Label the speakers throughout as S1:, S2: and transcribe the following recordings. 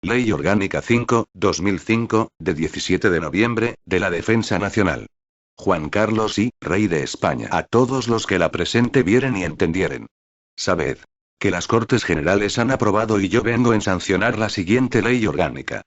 S1: Ley Orgánica 5/2005, de 17 de noviembre, de la Defensa Nacional. Juan Carlos I, Rey de España. A todos los que la presente vieren y entendieren. Sabed que las Cortes Generales han aprobado y yo vengo en sancionar la siguiente ley orgánica.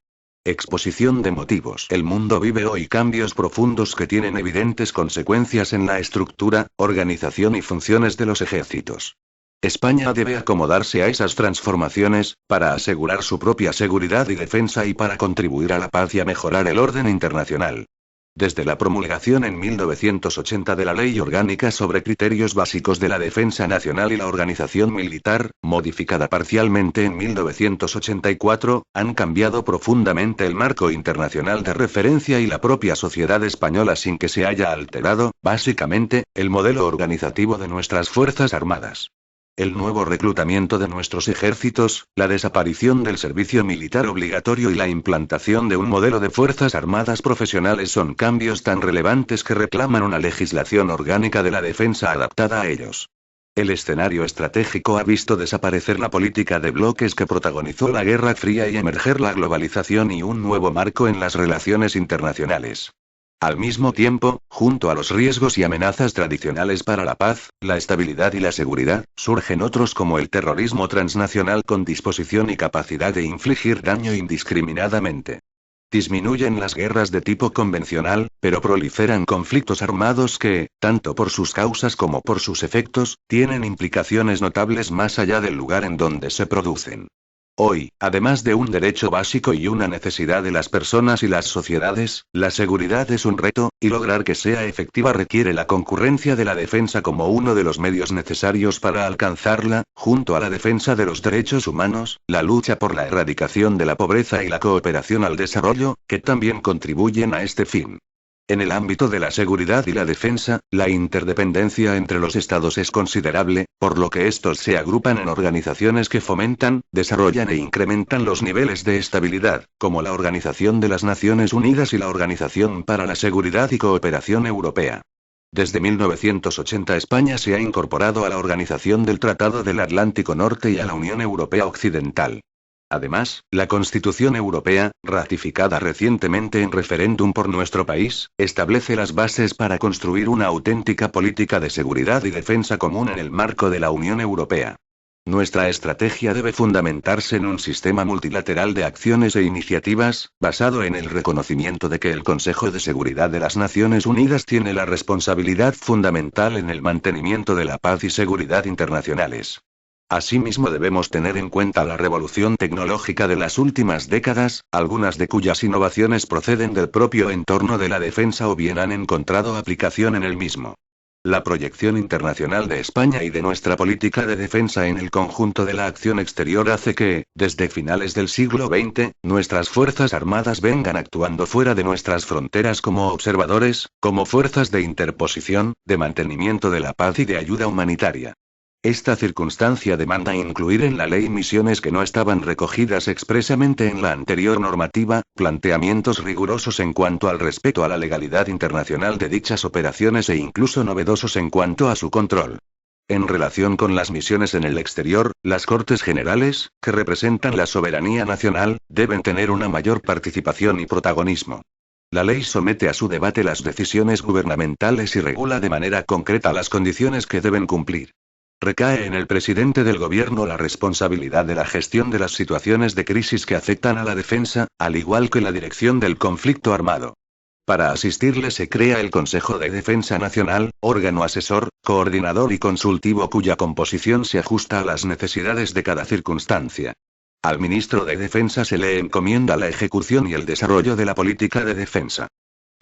S1: Exposición de motivos. El mundo vive hoy cambios profundos que tienen evidentes consecuencias en la estructura, organización y funciones de los ejércitos. España debe acomodarse a esas transformaciones, para asegurar su propia seguridad y defensa y para contribuir a la paz y a mejorar el orden internacional. Desde la promulgación en 1980 de la Ley Orgánica sobre Criterios Básicos de la Defensa Nacional y la Organización Militar, modificada parcialmente en 1984, han cambiado profundamente el marco internacional de referencia y la propia sociedad española sin que se haya alterado, básicamente, el modelo organizativo de nuestras Fuerzas Armadas. El nuevo reclutamiento de nuestros ejércitos, la desaparición del servicio militar obligatorio y la implantación de un modelo de fuerzas armadas profesionales son cambios tan relevantes que reclaman una legislación orgánica de la defensa adaptada a ellos. El escenario estratégico ha visto desaparecer la política de bloques que protagonizó la Guerra Fría y emerger la globalización y un nuevo marco en las relaciones internacionales. Al mismo tiempo, junto a los riesgos y amenazas tradicionales para la paz, la estabilidad y la seguridad, surgen otros como el terrorismo transnacional con disposición y capacidad de infligir daño indiscriminadamente. Disminuyen las guerras de tipo convencional, pero proliferan conflictos armados que, tanto por sus causas como por sus efectos, tienen implicaciones notables más allá del lugar en donde se producen. Hoy, además de un derecho básico y una necesidad de las personas y las sociedades, la seguridad es un reto, y lograr que sea efectiva requiere la concurrencia de la defensa como uno de los medios necesarios para alcanzarla, junto a la defensa de los derechos humanos, la lucha por la erradicación de la pobreza y la cooperación al desarrollo, que también contribuyen a este fin. En el ámbito de la seguridad y la defensa, la interdependencia entre los estados es considerable, por lo que estos se agrupan en organizaciones que fomentan, desarrollan e incrementan los niveles de estabilidad, como la Organización de las Naciones Unidas y la Organización para la Seguridad y Cooperación Europea. Desde 1980 España se ha incorporado a la Organización del Tratado del Atlántico Norte y a la Unión Europea Occidental. Además, la Constitución Europea, ratificada recientemente en referéndum por nuestro país, establece las bases para construir una auténtica política de seguridad y defensa común en el marco de la Unión Europea. Nuestra estrategia debe fundamentarse en un sistema multilateral de acciones e iniciativas, basado en el reconocimiento de que el Consejo de Seguridad de las Naciones Unidas tiene la responsabilidad fundamental en el mantenimiento de la paz y seguridad internacionales. Asimismo debemos tener en cuenta la revolución tecnológica de las últimas décadas, algunas de cuyas innovaciones proceden del propio entorno de la defensa o bien han encontrado aplicación en el mismo. La proyección internacional de España y de nuestra política de defensa en el conjunto de la acción exterior hace que, desde finales del siglo XX, nuestras Fuerzas Armadas vengan actuando fuera de nuestras fronteras como observadores, como fuerzas de interposición, de mantenimiento de la paz y de ayuda humanitaria. Esta circunstancia demanda incluir en la ley misiones que no estaban recogidas expresamente en la anterior normativa, planteamientos rigurosos en cuanto al respeto a la legalidad internacional de dichas operaciones e incluso novedosos en cuanto a su control. En relación con las misiones en el exterior, las Cortes Generales, que representan la soberanía nacional, deben tener una mayor participación y protagonismo. La ley somete a su debate las decisiones gubernamentales y regula de manera concreta las condiciones que deben cumplir. Recae en el presidente del gobierno la responsabilidad de la gestión de las situaciones de crisis que afectan a la defensa, al igual que la dirección del conflicto armado. Para asistirle se crea el Consejo de Defensa Nacional, órgano asesor, coordinador y consultivo cuya composición se ajusta a las necesidades de cada circunstancia. Al ministro de Defensa se le encomienda la ejecución y el desarrollo de la política de defensa.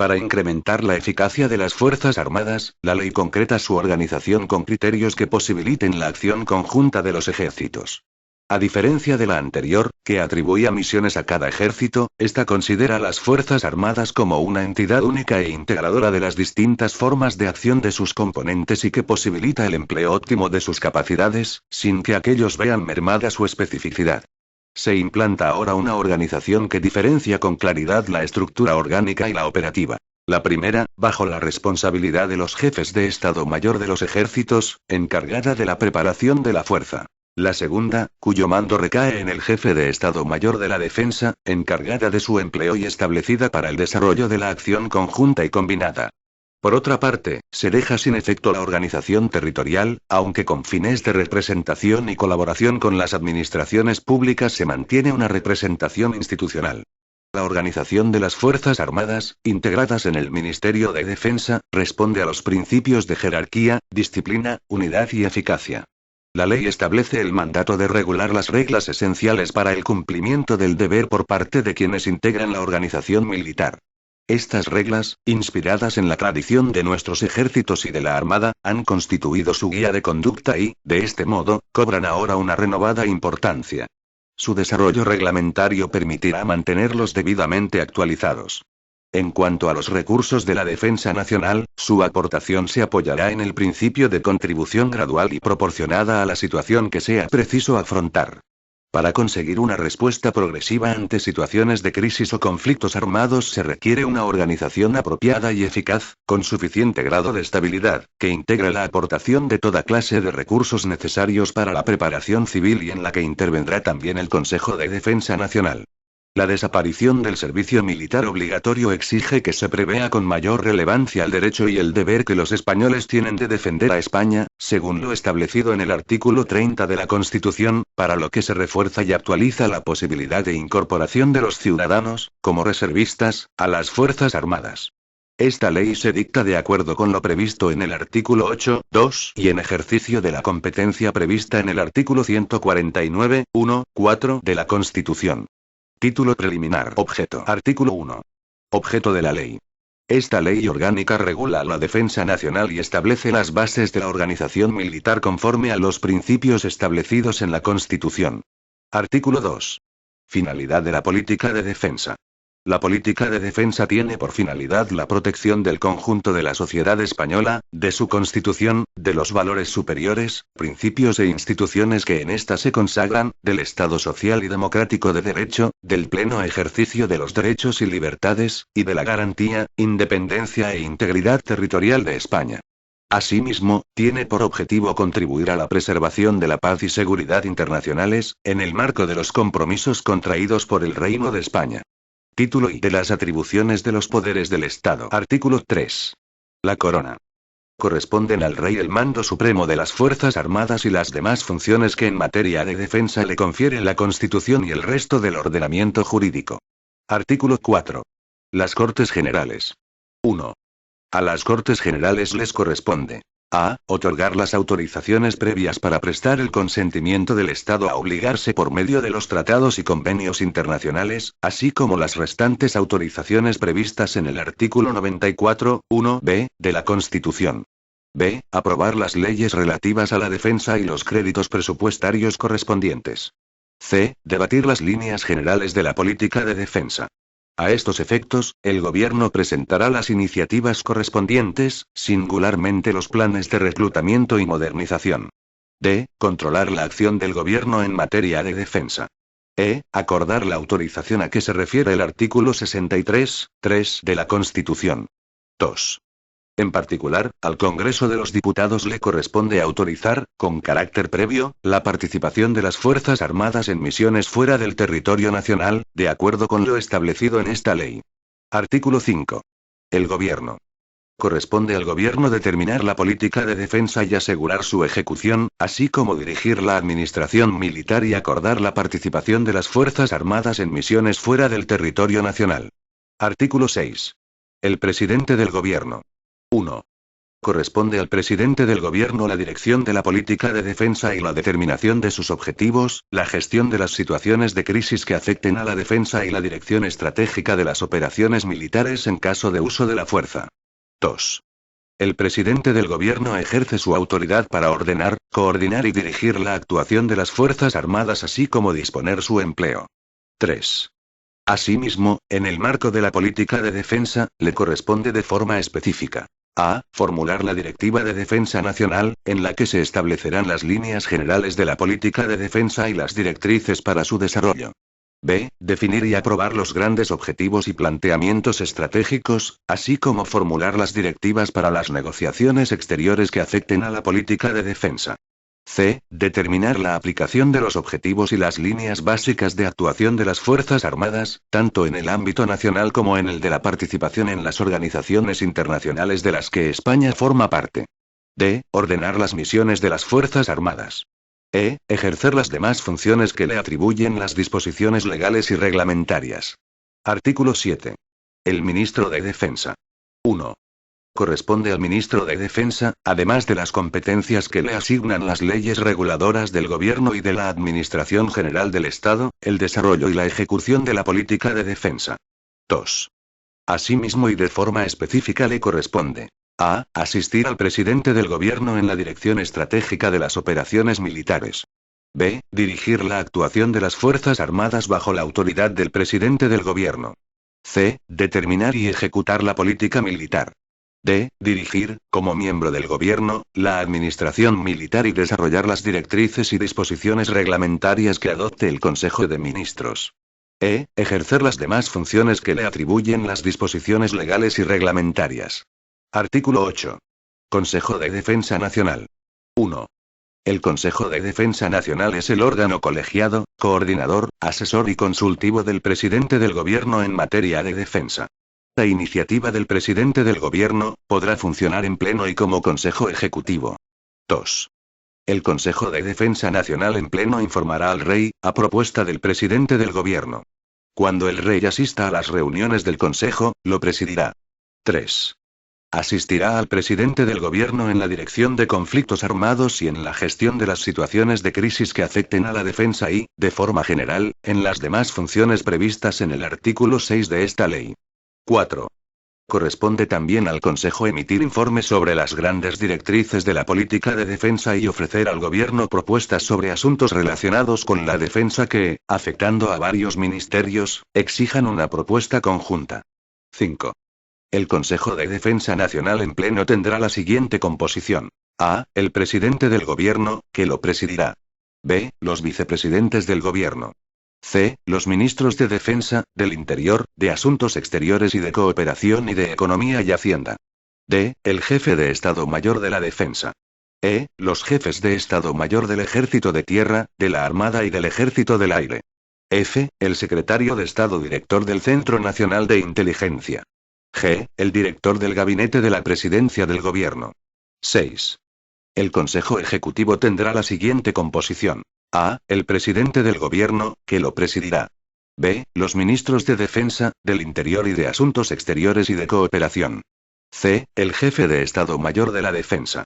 S1: Para incrementar la eficacia de las Fuerzas Armadas, la ley concreta su organización con criterios que posibiliten la acción conjunta de los ejércitos. A diferencia de la anterior, que atribuía misiones a cada ejército, esta considera a las Fuerzas Armadas como una entidad única e integradora de las distintas formas de acción de sus componentes y que posibilita el empleo óptimo de sus capacidades, sin que aquellos vean mermada su especificidad. Se implanta ahora una organización que diferencia con claridad la estructura orgánica y la operativa. La primera, bajo la responsabilidad de los jefes de Estado Mayor de los ejércitos, encargada de la preparación de la fuerza. La segunda, cuyo mando recae en el jefe de Estado Mayor de la Defensa, encargada de su empleo y establecida para el desarrollo de la acción conjunta y combinada. Por otra parte, se deja sin efecto la organización territorial, aunque con fines de representación y colaboración con las administraciones públicas se mantiene una representación institucional. La organización de las Fuerzas Armadas, integradas en el Ministerio de Defensa, responde a los principios de jerarquía, disciplina, unidad y eficacia. La ley establece el mandato de regular las reglas esenciales para el cumplimiento del deber por parte de quienes integran la organización militar. Estas reglas, inspiradas en la tradición de nuestros ejércitos y de la Armada, han constituido su guía de conducta y, de este modo, cobran ahora una renovada importancia. Su desarrollo reglamentario permitirá mantenerlos debidamente actualizados. En cuanto a los recursos de la defensa nacional, su aportación se apoyará en el principio de contribución gradual y proporcionada a la situación que sea preciso afrontar. Para conseguir una respuesta progresiva ante situaciones de crisis o conflictos armados se requiere una organización apropiada y eficaz, con suficiente grado de estabilidad, que integre la aportación de toda clase de recursos necesarios para la preparación civil y en la que intervendrá también el Consejo de Defensa Nacional. La desaparición del servicio militar obligatorio exige que se prevea con mayor relevancia el derecho y el deber que los españoles tienen de defender a España, según lo establecido en el artículo 30 de la Constitución, para lo que se refuerza y actualiza la posibilidad de incorporación de los ciudadanos, como reservistas, a las Fuerzas Armadas. Esta ley se dicta de acuerdo con lo previsto en el artículo 8.2 y en ejercicio de la competencia prevista en el artículo 149.1.4 de la Constitución. Título preliminar. Objeto. Artículo 1. Objeto de la ley. Esta ley orgánica regula la defensa nacional y establece las bases de la organización militar conforme a los principios establecidos en la Constitución. Artículo 2. Finalidad de la política de defensa. La política de defensa tiene por finalidad la protección del conjunto de la sociedad española, de su constitución, de los valores superiores, principios e instituciones que en ésta se consagran, del Estado social y democrático de derecho, del pleno ejercicio de los derechos y libertades, y de la garantía, independencia e integridad territorial de España. Asimismo, tiene por objetivo contribuir a la preservación de la paz y seguridad internacionales, en el marco de los compromisos contraídos por el Reino de España. Título y de las atribuciones de los poderes del Estado. Artículo 3. La corona. Corresponden al rey el mando supremo de las Fuerzas Armadas y las demás funciones que en materia de defensa le confiere la Constitución y el resto del ordenamiento jurídico. Artículo 4. Las Cortes Generales. 1. A las Cortes Generales les corresponde: a. Otorgar las autorizaciones previas para prestar el consentimiento del Estado a obligarse por medio de los tratados y convenios internacionales, así como las restantes autorizaciones previstas en el artículo 94.1b de la Constitución. b. Aprobar las leyes relativas a la defensa y los créditos presupuestarios correspondientes. c. Debatir las líneas generales de la política de defensa. A estos efectos, el Gobierno presentará las iniciativas correspondientes, singularmente los planes de reclutamiento y modernización. D. Controlar la acción del Gobierno en materia de defensa. E. Acordar la autorización a que se refiere el artículo 63.3 de la Constitución. 2. En particular, al Congreso de los Diputados le corresponde autorizar, con carácter previo, la participación de las Fuerzas Armadas en misiones fuera del territorio nacional, de acuerdo con lo establecido en esta ley. Artículo 5. El Gobierno. Corresponde al Gobierno determinar la política de defensa y asegurar su ejecución, así como dirigir la administración militar y acordar la participación de las Fuerzas Armadas en misiones fuera del territorio nacional. Artículo 6. El Presidente del Gobierno. 1. Corresponde al presidente del Gobierno la dirección de la política de defensa y la determinación de sus objetivos, la gestión de las situaciones de crisis que afecten a la defensa y la dirección estratégica de las operaciones militares en caso de uso de la fuerza. 2. El presidente del Gobierno ejerce su autoridad para ordenar, coordinar y dirigir la actuación de las Fuerzas Armadas así como disponer su empleo. 3. Asimismo, en el marco de la política de defensa, le corresponde de forma específica: a. Formular la Directiva de Defensa Nacional, en la que se establecerán las líneas generales de la política de defensa y las directrices para su desarrollo. b. Definir y aprobar los grandes objetivos y planteamientos estratégicos, así como formular las directivas para las negociaciones exteriores que afecten a la política de defensa. C. Determinar la aplicación de los objetivos y las líneas básicas de actuación de las Fuerzas Armadas, tanto en el ámbito nacional como en el de la participación en las organizaciones internacionales de las que España forma parte. D. Ordenar las misiones de las Fuerzas Armadas. E. Ejercer las demás funciones que le atribuyen las disposiciones legales y reglamentarias. Artículo 7. El Ministro de Defensa. 1. Corresponde al Ministro de Defensa, además de las competencias que le asignan las leyes reguladoras del Gobierno y de la Administración General del Estado, el desarrollo y la ejecución de la política de defensa. 2. Asimismo y de forma específica le corresponde: a. Asistir al presidente del Gobierno en la dirección estratégica de las operaciones militares. b. Dirigir la actuación de las Fuerzas Armadas bajo la autoridad del presidente del Gobierno. c. Determinar y ejecutar la política militar. d. Dirigir, como miembro del Gobierno, la administración militar y desarrollar las directrices y disposiciones reglamentarias que adopte el Consejo de Ministros. e. Ejercer las demás funciones que le atribuyen las disposiciones legales y reglamentarias. Artículo 8. Consejo de Defensa Nacional. 1. El Consejo de Defensa Nacional es el órgano colegiado, coordinador, asesor y consultivo del presidente del Gobierno en materia de defensa. La iniciativa del presidente del Gobierno podrá funcionar en pleno y como Consejo Ejecutivo. 2. El Consejo de Defensa Nacional en pleno informará al Rey, a propuesta del presidente del Gobierno. Cuando el Rey asista a las reuniones del Consejo, lo presidirá. 3. Asistirá al presidente del Gobierno en la dirección de conflictos armados y en la gestión de las situaciones de crisis que afecten a la defensa y, de forma general, en las demás funciones previstas en el artículo 6 de esta ley. 4. Corresponde también al Consejo emitir informes sobre las grandes directrices de la política de defensa y ofrecer al Gobierno propuestas sobre asuntos relacionados con la defensa que, afectando a varios ministerios, exijan una propuesta conjunta. 5. El Consejo de Defensa Nacional en pleno tendrá la siguiente composición: a. El presidente del Gobierno, que lo presidirá. b. Los vicepresidentes del Gobierno. c. Los ministros de Defensa, del Interior, de Asuntos Exteriores y de Cooperación y de Economía y Hacienda. d. El jefe de Estado Mayor de la Defensa. e. Los jefes de Estado Mayor del Ejército de Tierra, de la Armada y del Ejército del Aire. f. El secretario de Estado Director del Centro Nacional de Inteligencia. g. El director del Gabinete de la Presidencia del Gobierno. 6. El Consejo Ejecutivo tendrá la siguiente composición: a. El presidente del Gobierno, que lo presidirá. b. Los ministros de Defensa, del Interior y de Asuntos Exteriores y de Cooperación. c. El jefe de Estado Mayor de la Defensa.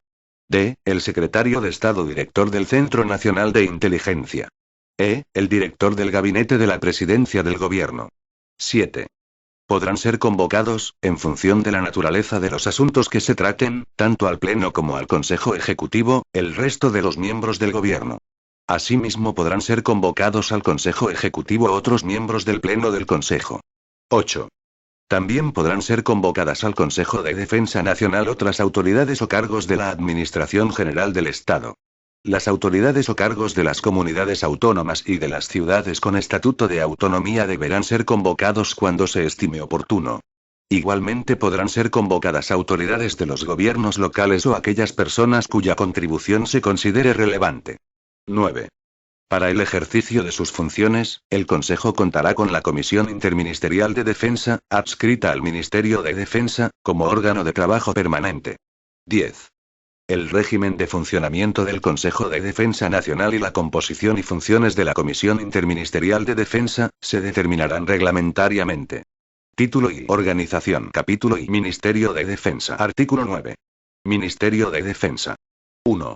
S1: d. El secretario de Estado Director del Centro Nacional de Inteligencia. e. El director del Gabinete de la Presidencia del Gobierno. 7. Podrán ser convocados, en función de la naturaleza de los asuntos que se traten, tanto al Pleno como al Consejo Ejecutivo, el resto de los miembros del Gobierno. Asimismo podrán ser convocados al Consejo Ejecutivo otros miembros del Pleno del Consejo. 8. También podrán ser convocadas al Consejo de Defensa Nacional otras autoridades o cargos de la Administración General del Estado. Las autoridades o cargos de las comunidades autónomas y de las ciudades con estatuto de autonomía deberán ser convocados cuando se estime oportuno. Igualmente podrán ser convocadas autoridades de los gobiernos locales o aquellas personas cuya contribución se considere relevante. 9. Para el ejercicio de sus funciones, el Consejo contará con la Comisión Interministerial de Defensa, adscrita al Ministerio de Defensa, como órgano de trabajo permanente. 10. El régimen de funcionamiento del Consejo de Defensa Nacional y la composición y funciones de la Comisión Interministerial de Defensa, se determinarán reglamentariamente. Título y organización. Capítulo y Ministerio de Defensa. Artículo 9. Ministerio de Defensa. 1.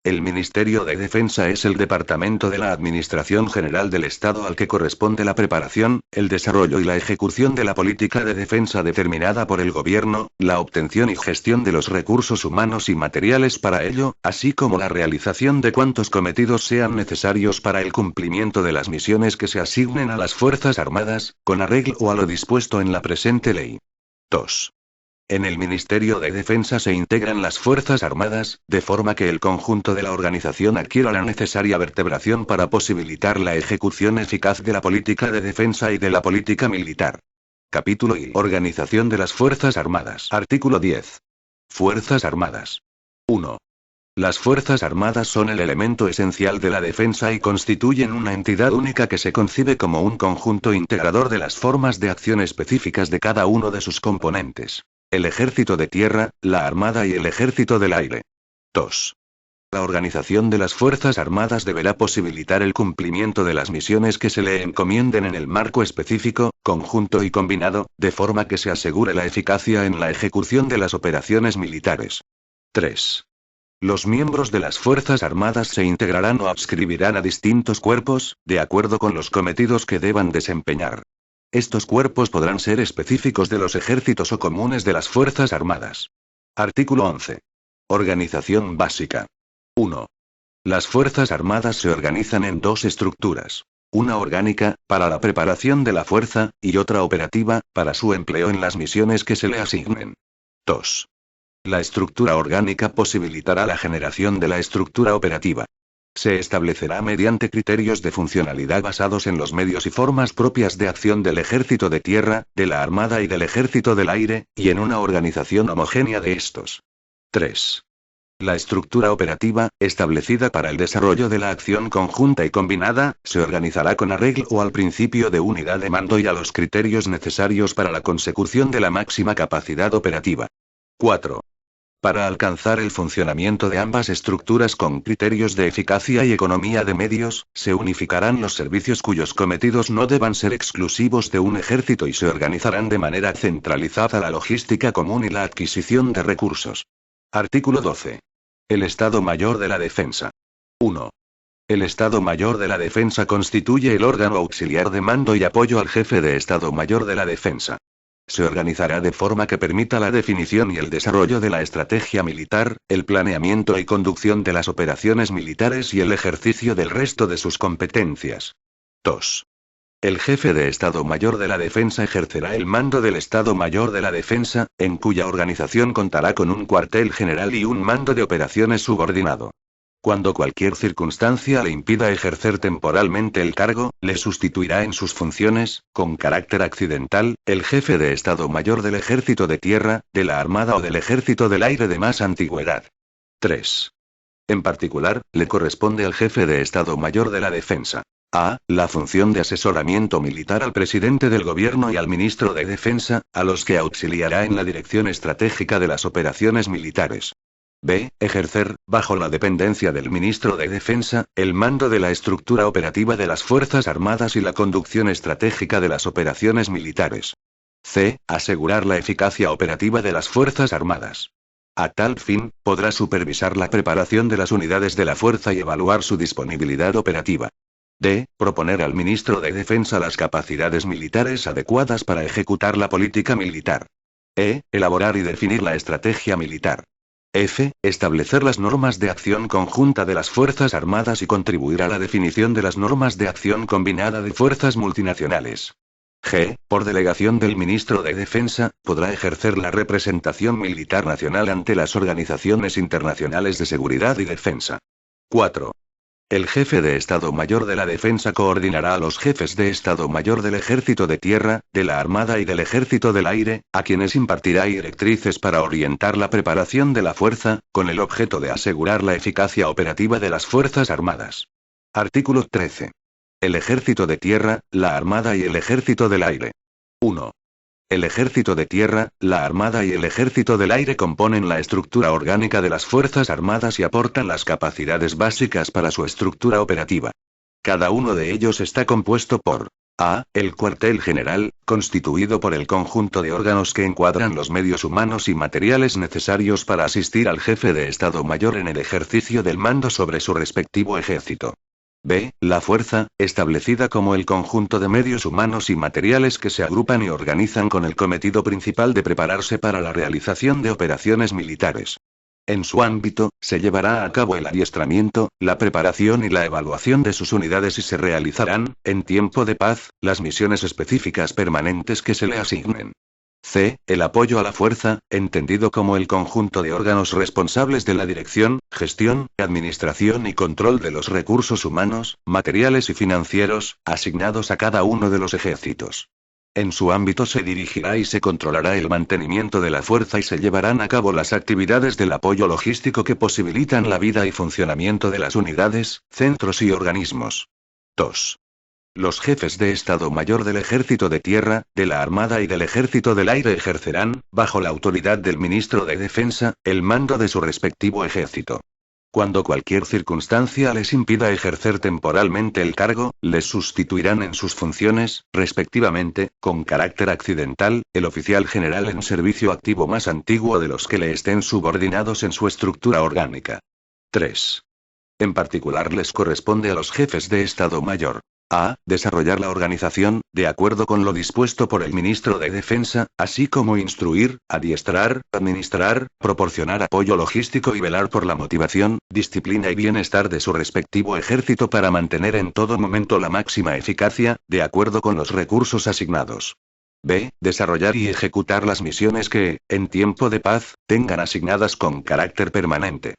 S1: El Ministerio de Defensa es el departamento de la Administración General del Estado al que corresponde la preparación, el desarrollo y la ejecución de la política de defensa determinada por el Gobierno, la obtención y gestión de los recursos humanos y materiales para ello, así como la realización de cuantos cometidos sean necesarios para el cumplimiento de las misiones que se asignen a las Fuerzas Armadas, con arreglo a lo dispuesto en la presente ley. 2. En el Ministerio de Defensa se integran las Fuerzas Armadas, de forma que el conjunto de la organización adquiera la necesaria vertebración para posibilitar la ejecución eficaz de la política de defensa y de la política militar. Capítulo y organización de las Fuerzas Armadas. Artículo 10. Fuerzas Armadas. 1. Las Fuerzas Armadas son el elemento esencial de la defensa y constituyen una entidad única que se concibe como un conjunto integrador de las formas de acción específicas de cada uno de sus componentes. El Ejército de Tierra, la Armada y el Ejército del Aire. 2. La organización de las Fuerzas Armadas deberá posibilitar el cumplimiento de las misiones que se le encomienden en el marco específico, conjunto y combinado, de forma que se asegure la eficacia en la ejecución de las operaciones militares. 3. Los miembros de las Fuerzas Armadas se integrarán o adscribirán a distintos cuerpos, de acuerdo con los cometidos que deban desempeñar. Estos cuerpos podrán ser específicos de los ejércitos o comunes de las Fuerzas Armadas. Artículo 11. Organización básica. 1. Las Fuerzas Armadas se organizan en dos estructuras. Una orgánica, para la preparación de la fuerza, y otra operativa, para su empleo en las misiones que se le asignen. 2. La estructura orgánica posibilitará la generación de la estructura operativa. Se establecerá mediante criterios de funcionalidad basados en los medios y formas propias de acción del Ejército de Tierra, de la Armada y del Ejército del Aire, y en una organización homogénea de estos. 3. La estructura operativa, establecida para el desarrollo de la acción conjunta y combinada, se organizará con arreglo al principio de unidad de mando y a los criterios necesarios para la consecución de la máxima capacidad operativa. 4. Para alcanzar el funcionamiento de ambas estructuras con criterios de eficacia y economía de medios, se unificarán los servicios cuyos cometidos no deban ser exclusivos de un ejército y se organizarán de manera centralizada la logística común y la adquisición de recursos. Artículo 12. El Estado Mayor de la Defensa. 1. El Estado Mayor de la Defensa constituye el órgano auxiliar de mando y apoyo al jefe de Estado Mayor de la Defensa. Se organizará de forma que permita la definición y el desarrollo de la estrategia militar, el planeamiento y conducción de las operaciones militares y el ejercicio del resto de sus competencias. 2. El jefe de Estado Mayor de la Defensa ejercerá el mando del Estado Mayor de la Defensa, en cuya organización contará con un cuartel general y un mando de operaciones subordinado. Cuando cualquier circunstancia le impida ejercer temporalmente el cargo, le sustituirá en sus funciones, con carácter accidental, el jefe de Estado Mayor del Ejército de Tierra, de la Armada o del Ejército del Aire de más antigüedad. 3. En particular, le corresponde al jefe de Estado Mayor de la Defensa. A. La función de asesoramiento militar al presidente del gobierno y al ministro de Defensa, a los que auxiliará en la dirección estratégica de las operaciones militares. B. Ejercer, bajo la dependencia del ministro de Defensa, el mando de la estructura operativa de las Fuerzas Armadas y la conducción estratégica de las operaciones militares. C. Asegurar la eficacia operativa de las Fuerzas Armadas. A tal fin, podrá supervisar la preparación de las unidades de la fuerza y evaluar su disponibilidad operativa. D. Proponer al ministro de Defensa las capacidades militares adecuadas para ejecutar la política militar. E. Elaborar y definir la estrategia militar. F. Establecer las normas de acción conjunta de las Fuerzas Armadas y contribuir a la definición de las normas de acción combinada de fuerzas multinacionales. G. Por delegación del ministro de Defensa, podrá ejercer la representación militar nacional ante las organizaciones internacionales de seguridad y defensa. 4. El jefe de Estado Mayor de la Defensa coordinará a los jefes de Estado Mayor del Ejército de Tierra, de la Armada y del Ejército del Aire, a quienes impartirá directrices para orientar la preparación de la fuerza, con el objeto de asegurar la eficacia operativa de las Fuerzas Armadas. Artículo 13. El Ejército de Tierra, la Armada y el Ejército del Aire. 1. El Ejército de Tierra, la Armada y el Ejército del Aire componen la estructura orgánica de las Fuerzas Armadas y aportan las capacidades básicas para su estructura operativa. Cada uno de ellos está compuesto por A. El cuartel general, constituido por el conjunto de órganos que encuadran los medios humanos y materiales necesarios para asistir al jefe de Estado Mayor en el ejercicio del mando sobre su respectivo ejército. B. La fuerza, establecida como el conjunto de medios humanos y materiales que se agrupan y organizan con el cometido principal de prepararse para la realización de operaciones militares. En su ámbito, se llevará a cabo el adiestramiento, la preparación y la evaluación de sus unidades y se realizarán, en tiempo de paz, las misiones específicas permanentes que se le asignen. C. El apoyo a la fuerza, entendido como el conjunto de órganos responsables de la dirección, gestión, administración y control de los recursos humanos, materiales y financieros, asignados a cada uno de los ejércitos. En su ámbito se dirigirá y se controlará el mantenimiento de la fuerza y se llevarán a cabo las actividades del apoyo logístico que posibilitan la vida y funcionamiento de las unidades, centros y organismos. 2. Los jefes de Estado Mayor del Ejército de Tierra, de la Armada y del Ejército del Aire ejercerán, bajo la autoridad del Ministro de Defensa, el mando de su respectivo ejército. Cuando cualquier circunstancia les impida ejercer temporalmente el cargo, les sustituirán en sus funciones, respectivamente, con carácter accidental, el oficial general en servicio activo más antiguo de los que le estén subordinados en su estructura orgánica. 3. En particular les corresponde a los jefes de Estado Mayor: a. Desarrollar la organización, de acuerdo con lo dispuesto por el Ministro de Defensa, así como instruir, adiestrar, administrar, proporcionar apoyo logístico y velar por la motivación, disciplina y bienestar de su respectivo ejército para mantener en todo momento la máxima eficacia, de acuerdo con los recursos asignados. b. Desarrollar y ejecutar las misiones que, en tiempo de paz, tengan asignadas con carácter permanente.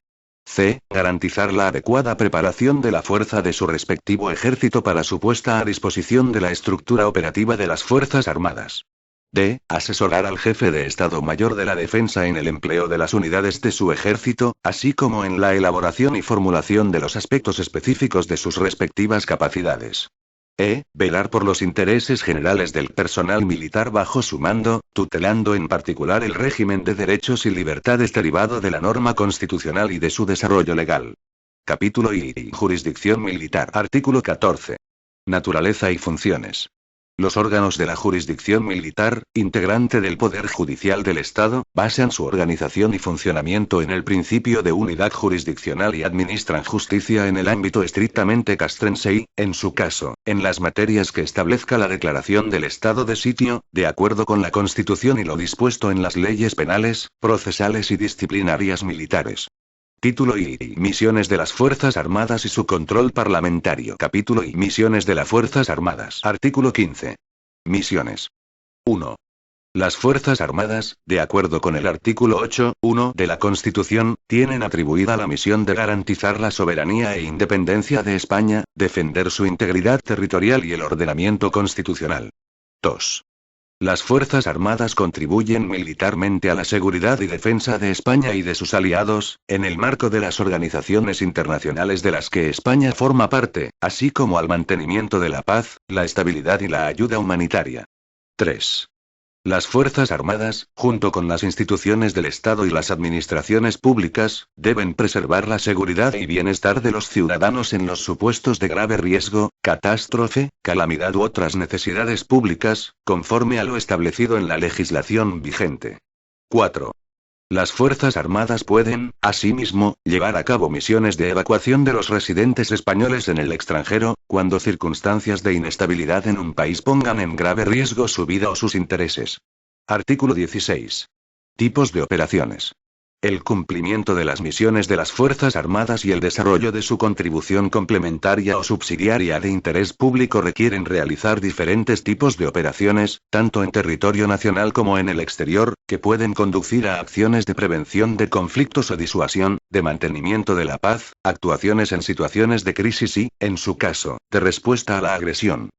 S1: c. Garantizar la adecuada preparación de la fuerza de su respectivo ejército para su puesta a disposición de la estructura operativa de las Fuerzas Armadas. d. Asesorar al jefe de Estado Mayor de la Defensa en el empleo de las unidades de su ejército, así como en la elaboración y formulación de los aspectos específicos de sus respectivas capacidades. Velar por los intereses generales del personal militar bajo su mando, tutelando en particular el régimen de derechos y libertades derivado de la norma constitucional y de su desarrollo legal. Capítulo I. Jurisdicción militar. Artículo 14. Naturaleza y funciones. Los órganos de la jurisdicción militar, integrante del Poder Judicial del Estado, basan su organización y funcionamiento en el principio de unidad jurisdiccional y administran justicia en el ámbito estrictamente castrense y, en su caso, en las materias que establezca la declaración del estado de sitio, de acuerdo con la Constitución y lo dispuesto en las leyes penales, procesales y disciplinarias militares. Título I. Misiones de las Fuerzas Armadas y su control parlamentario. Capítulo I. Misiones de las Fuerzas Armadas. Artículo 15. Misiones. 1. Las Fuerzas Armadas, de acuerdo con el artículo 8.1 de la Constitución, tienen atribuida la misión de garantizar la soberanía e independencia de España, defender su integridad territorial y el ordenamiento constitucional. 2. Las Fuerzas Armadas contribuyen militarmente a la seguridad y defensa de España y de sus aliados, en el marco de las organizaciones internacionales de las que España forma parte, así como al mantenimiento de la paz, la estabilidad y la ayuda humanitaria. 3. Las Fuerzas Armadas, junto con las instituciones del Estado y las administraciones públicas, deben preservar la seguridad y bienestar de los ciudadanos en los supuestos de grave riesgo, catástrofe, calamidad u otras necesidades públicas, conforme a lo establecido en la legislación vigente. 4. Las Fuerzas Armadas pueden, asimismo, llevar a cabo misiones de evacuación de los residentes españoles en el extranjero, cuando circunstancias de inestabilidad en un país pongan en grave riesgo su vida o sus intereses. Artículo 16. Tipos de operaciones. El cumplimiento de las misiones de las Fuerzas Armadas y el desarrollo de su contribución complementaria o subsidiaria de interés público requieren realizar diferentes tipos de operaciones, tanto en territorio nacional como en el exterior, que pueden conducir a acciones de prevención de conflictos o disuasión, de mantenimiento de la paz, actuaciones en situaciones de crisis y, en su caso, de respuesta a la agresión.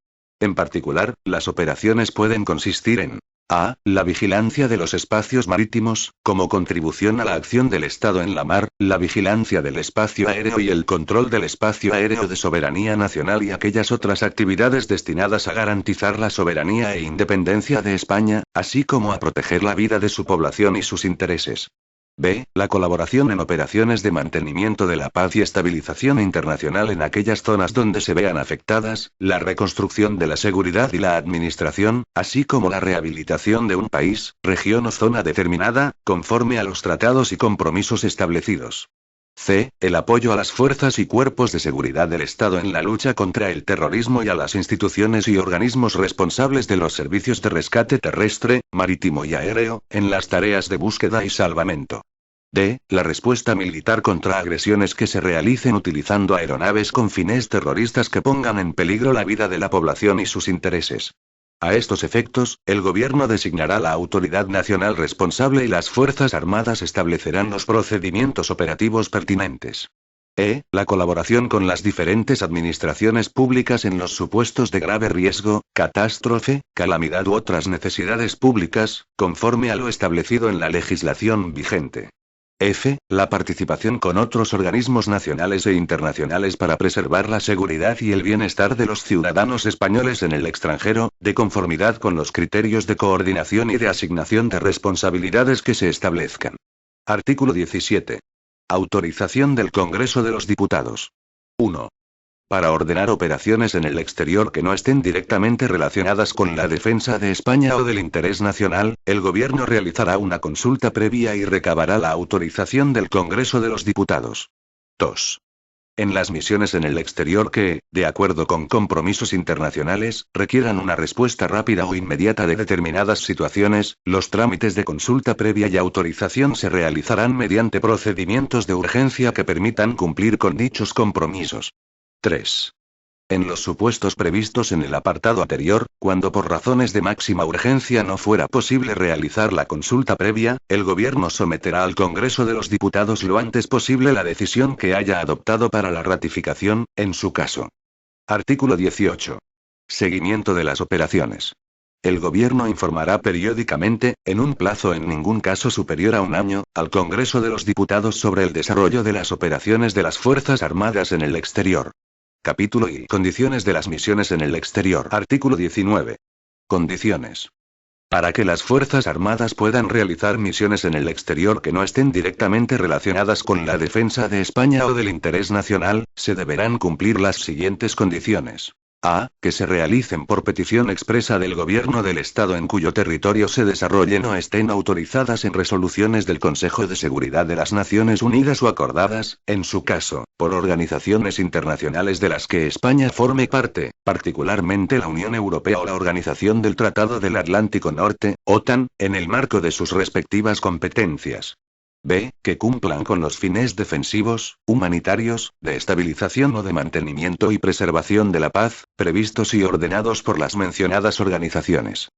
S1: En particular, las operaciones pueden consistir en: a. La vigilancia de los espacios marítimos, como contribución a la acción del Estado en la mar, la vigilancia del espacio aéreo y el control del espacio aéreo de soberanía nacional y aquellas otras actividades destinadas a garantizar la soberanía e independencia de España, así como a proteger la vida de su población y sus intereses. b. La colaboración en operaciones de mantenimiento de la paz y estabilización internacional en aquellas zonas donde se vean afectadas, la reconstrucción de la seguridad y la administración, así como la rehabilitación de un país, región o zona determinada, conforme a los tratados y compromisos establecidos. c. El apoyo a las fuerzas y cuerpos de seguridad del Estado en la lucha contra el terrorismo y a las instituciones y organismos responsables de los servicios de rescate terrestre, marítimo y aéreo, en las tareas de búsqueda y salvamento. d. La respuesta militar contra agresiones que se realicen utilizando aeronaves con fines terroristas que pongan en peligro la vida de la población y sus intereses. A estos efectos, el Gobierno designará la autoridad nacional responsable y las Fuerzas Armadas establecerán los procedimientos operativos pertinentes. La colaboración con las diferentes administraciones públicas en los supuestos de grave riesgo, catástrofe, calamidad u otras necesidades públicas, conforme a lo establecido en la legislación vigente. F. La participación con otros organismos nacionales e internacionales para preservar la seguridad y el bienestar de los ciudadanos españoles en el extranjero, de conformidad con los criterios de coordinación y de asignación de responsabilidades que se establezcan. Artículo 17. Autorización del Congreso de los Diputados. 1. Para ordenar operaciones en el exterior que no estén directamente relacionadas con la defensa de España o del interés nacional, el Gobierno realizará una consulta previa y recabará la autorización del Congreso de los Diputados. 2. En las misiones en el exterior que, de acuerdo con compromisos internacionales, requieran una respuesta rápida o inmediata de determinadas situaciones, los trámites de consulta previa y autorización se realizarán mediante procedimientos de urgencia que permitan cumplir con dichos compromisos. 3. En los supuestos previstos en el apartado anterior, cuando por razones de máxima urgencia no fuera posible realizar la consulta previa, el Gobierno someterá al Congreso de los Diputados lo antes posible la decisión que haya adoptado para la ratificación, en su caso. Artículo 18. Seguimiento de las operaciones. El Gobierno informará periódicamente, en un plazo en ningún caso superior a un año, al Congreso de los Diputados sobre el desarrollo de las operaciones de las Fuerzas Armadas en el exterior. Capítulo y condiciones de las misiones en el exterior. Artículo 19. Condiciones. Para que las Fuerzas Armadas puedan realizar misiones en el exterior que no estén directamente relacionadas con la defensa de España o del interés nacional, se deberán cumplir las siguientes condiciones. A. Que se realicen por petición expresa del Gobierno del Estado en cuyo territorio se desarrollen o estén autorizadas en resoluciones del Consejo de Seguridad de las Naciones Unidas o acordadas, en su caso, por organizaciones internacionales de las que España forme parte, particularmente la Unión Europea o la Organización del Tratado del Atlántico Norte, OTAN, en el marco de sus respectivas competencias. B. Que cumplan con los fines defensivos, humanitarios, de estabilización o de mantenimiento y preservación de la paz, previstos y ordenados por las mencionadas organizaciones.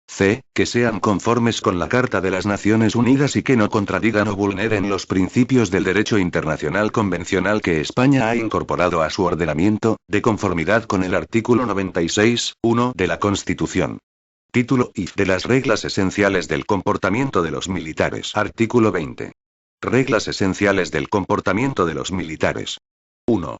S1: C. Que sean conformes con la Carta de las Naciones Unidas y que no contradigan o vulneren los principios del derecho internacional convencional que España ha incorporado a su ordenamiento, de conformidad con el artículo 96.1 de la Constitución. Título I. De las reglas esenciales del comportamiento de los militares. Artículo 20. Reglas esenciales del comportamiento de los militares. 1.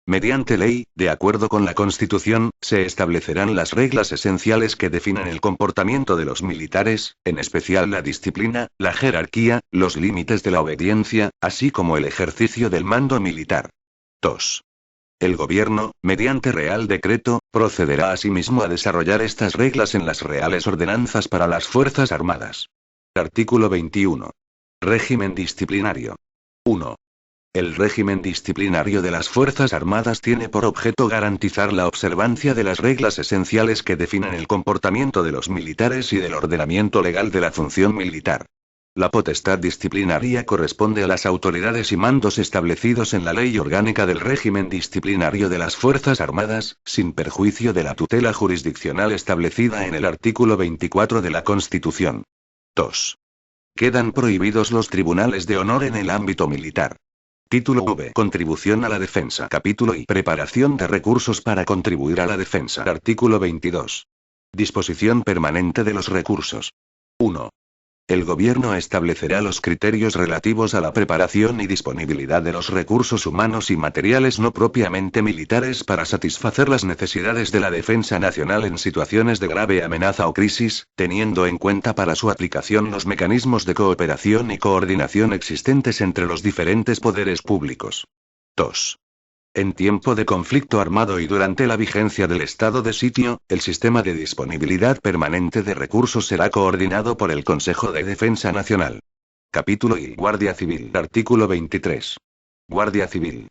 S1: Mediante ley, de acuerdo con la Constitución, se establecerán las reglas esenciales que definen el comportamiento de los militares, en especial la disciplina, la jerarquía, los límites de la obediencia, así como el ejercicio del mando militar. 2. El Gobierno, mediante Real Decreto, procederá asimismo a desarrollar estas reglas en las Reales Ordenanzas para las Fuerzas Armadas. Artículo 21. Régimen disciplinario. 1. El régimen disciplinario de las Fuerzas Armadas tiene por objeto garantizar la observancia de las reglas esenciales que definen el comportamiento de los militares y del ordenamiento legal de la función militar. La potestad disciplinaria corresponde a las autoridades y mandos establecidos en la Ley Orgánica del Régimen Disciplinario de las Fuerzas Armadas, sin perjuicio de la tutela jurisdiccional establecida en el artículo 24 de la Constitución. 2. Quedan prohibidos los tribunales de honor en el ámbito militar. Título V. Contribución a la defensa. Capítulo I. Preparación de recursos para contribuir a la defensa. Artículo 22. Disposición permanente de los recursos. 1. El Gobierno establecerá los criterios relativos a la preparación y disponibilidad de los recursos humanos y materiales no propiamente militares para satisfacer las necesidades de la defensa nacional en situaciones de grave amenaza o crisis, teniendo en cuenta para su aplicación los mecanismos de cooperación y coordinación existentes entre los diferentes poderes públicos. 2. En tiempo de conflicto armado y durante la vigencia del estado de sitio, el sistema de disponibilidad permanente de recursos será coordinado por el Consejo de Defensa Nacional. Capítulo I. Guardia Civil. Artículo 23. Guardia Civil.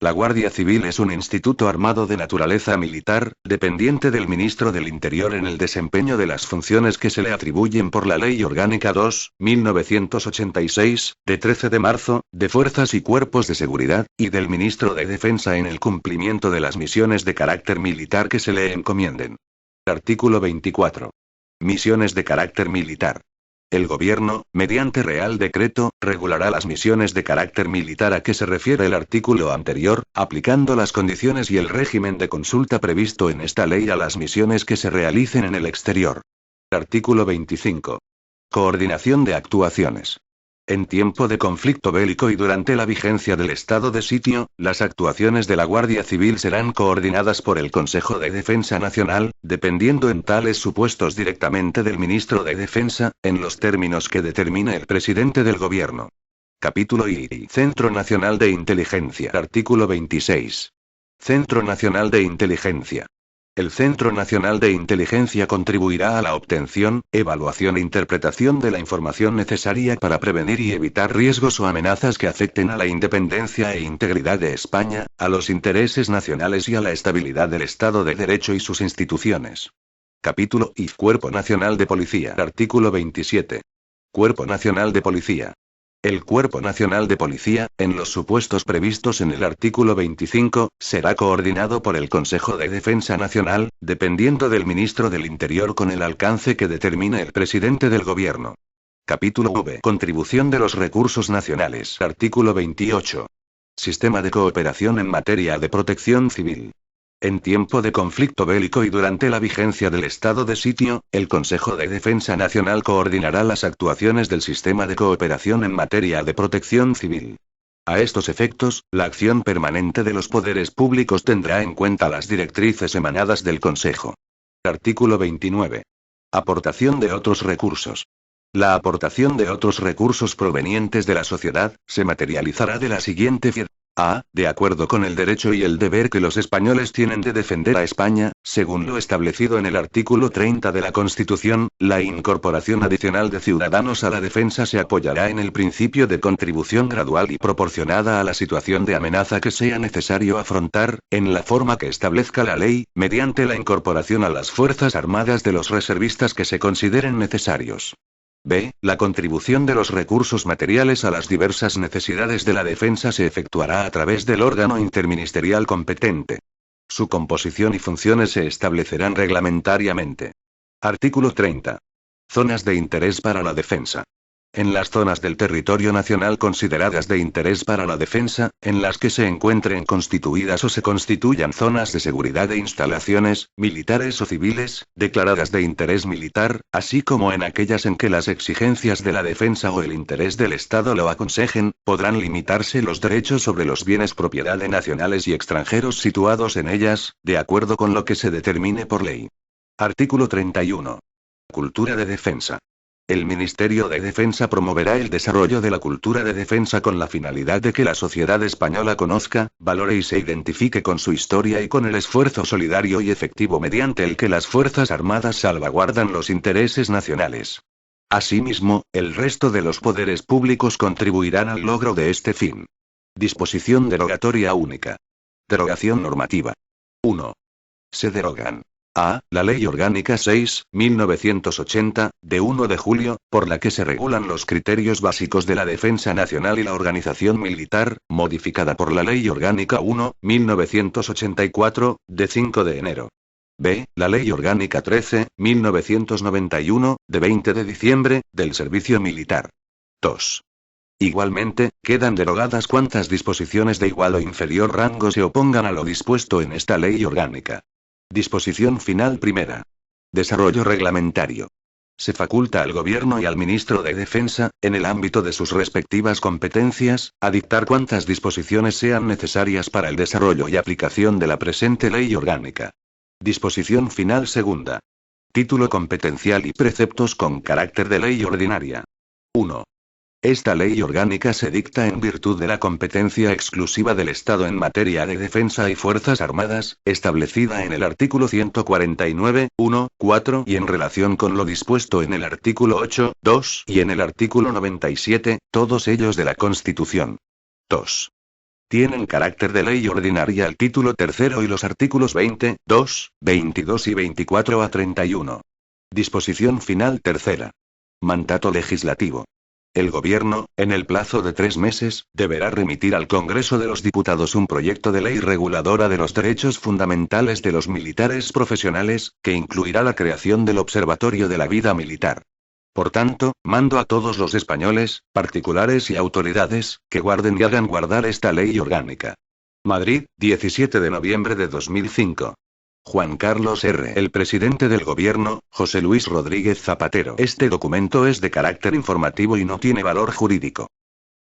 S1: La Guardia Civil es un instituto armado de naturaleza militar, dependiente del Ministro del Interior en el desempeño de las funciones que se le atribuyen por la Ley Orgánica 2.1986, de 13 de marzo, de Fuerzas y Cuerpos de Seguridad, y del Ministro de Defensa en el cumplimiento de las misiones de carácter militar que se le encomienden. Artículo 24. Misiones de carácter militar. El gobierno, mediante Real Decreto, regulará las misiones de carácter militar a que se refiere el artículo anterior, aplicando las condiciones y el régimen de consulta previsto en esta ley a las misiones que se realicen en el exterior. Artículo 25. Coordinación de actuaciones. En tiempo de conflicto bélico y durante la vigencia del estado de sitio, las actuaciones de la Guardia Civil serán coordinadas por el Consejo de Defensa Nacional, dependiendo en tales supuestos directamente del Ministro de Defensa, en los términos que determine el presidente del Gobierno. Capítulo I. Centro Nacional de Inteligencia. Artículo 26. Centro Nacional de Inteligencia. El Centro Nacional de Inteligencia contribuirá a la obtención, evaluación e interpretación de la información necesaria para prevenir y evitar riesgos o amenazas que afecten a la independencia e integridad de España, a los intereses nacionales y a la estabilidad del Estado de Derecho y sus instituciones. Capítulo I. Cuerpo Nacional de Policía. Artículo 27. Cuerpo Nacional de Policía. El Cuerpo Nacional de Policía, en los supuestos previstos en el artículo 25, será coordinado por el Consejo de Defensa Nacional, dependiendo del Ministro del Interior con el alcance que determine el presidente del Gobierno. Capítulo V. Contribución de los recursos nacionales. Artículo 28. Sistema de cooperación en materia de protección civil. En tiempo de conflicto bélico y durante la vigencia del estado de sitio, el Consejo de Defensa Nacional coordinará las actuaciones del sistema de cooperación en materia de protección civil. A estos efectos, la acción permanente de los poderes públicos tendrá en cuenta las directrices emanadas del Consejo. Artículo 29. Aportación de otros recursos. La aportación de otros recursos provenientes de la sociedad, se materializará de la siguiente forma. A. De acuerdo con el derecho y el deber que los españoles tienen de defender a España, según lo establecido en el artículo 30 de la Constitución, la incorporación adicional de ciudadanos a la defensa se apoyará en el principio de contribución gradual y proporcionada a la situación de amenaza que sea necesario afrontar, en la forma que establezca la ley, mediante la incorporación a las Fuerzas Armadas de los reservistas que se consideren necesarios. B. La contribución de los recursos materiales a las diversas necesidades de la defensa se efectuará a través del órgano interministerial competente. Su composición y funciones se establecerán reglamentariamente. Artículo 30. Zonas de interés para la defensa. En las zonas del territorio nacional consideradas de interés para la defensa, en las que se encuentren constituidas o se constituyan zonas de seguridad e instalaciones, militares o civiles, declaradas de interés militar, así como en aquellas en que las exigencias de la defensa o el interés del Estado lo aconsejen, podrán limitarse los derechos sobre los bienes propiedad de nacionales y extranjeros situados en ellas, de acuerdo con lo que se determine por ley. Artículo 31. Cultura de defensa. El Ministerio de Defensa promoverá el desarrollo de la cultura de defensa con la finalidad de que la sociedad española conozca, valore y se identifique con su historia y con el esfuerzo solidario y efectivo mediante el que las Fuerzas Armadas salvaguardan los intereses nacionales. Asimismo, el resto de los poderes públicos contribuirán al logro de este fin. Disposición derogatoria única. Derogación normativa. 1. Se derogan. A. La Ley Orgánica 6/1980, de 1 de julio, por la que se regulan los criterios básicos de la defensa nacional y la organización militar, modificada por la Ley Orgánica 1/1984, de 5 de enero. B. La Ley Orgánica 13/1991, de 20 de diciembre, del Servicio Militar. 2. Igualmente, quedan derogadas cuantas disposiciones de igual o inferior rango se opongan a lo dispuesto en esta Ley Orgánica. Disposición final primera. Desarrollo reglamentario. Se faculta al Gobierno y al Ministro de Defensa, en el ámbito de sus respectivas competencias, a dictar cuantas disposiciones sean necesarias para el desarrollo y aplicación de la presente Ley Orgánica. Disposición final segunda. Título competencial y preceptos con carácter de ley ordinaria. 1. Esta ley orgánica se dicta en virtud de la competencia exclusiva del Estado en materia de defensa y fuerzas armadas, establecida en el artículo 149, 1, 4 y en relación con lo dispuesto en el artículo 8, 2 y en el artículo 97, todos ellos de la Constitución. 2. Tienen carácter de ley ordinaria el título tercero y los artículos 20, 2, 22 y 24 a 31. Disposición final tercera. Mandato legislativo. El Gobierno, en el plazo de 3 meses, deberá remitir al Congreso de los Diputados un proyecto de ley reguladora de los derechos fundamentales de los militares profesionales, que incluirá la creación del Observatorio de la Vida Militar. Por tanto, mando a todos los españoles, particulares y autoridades, que guarden y hagan guardar esta ley orgánica. Madrid, 17 de noviembre de 2005. Juan Carlos R. El presidente del gobierno, José Luis Rodríguez Zapatero. Este documento es de carácter informativo y no tiene valor jurídico.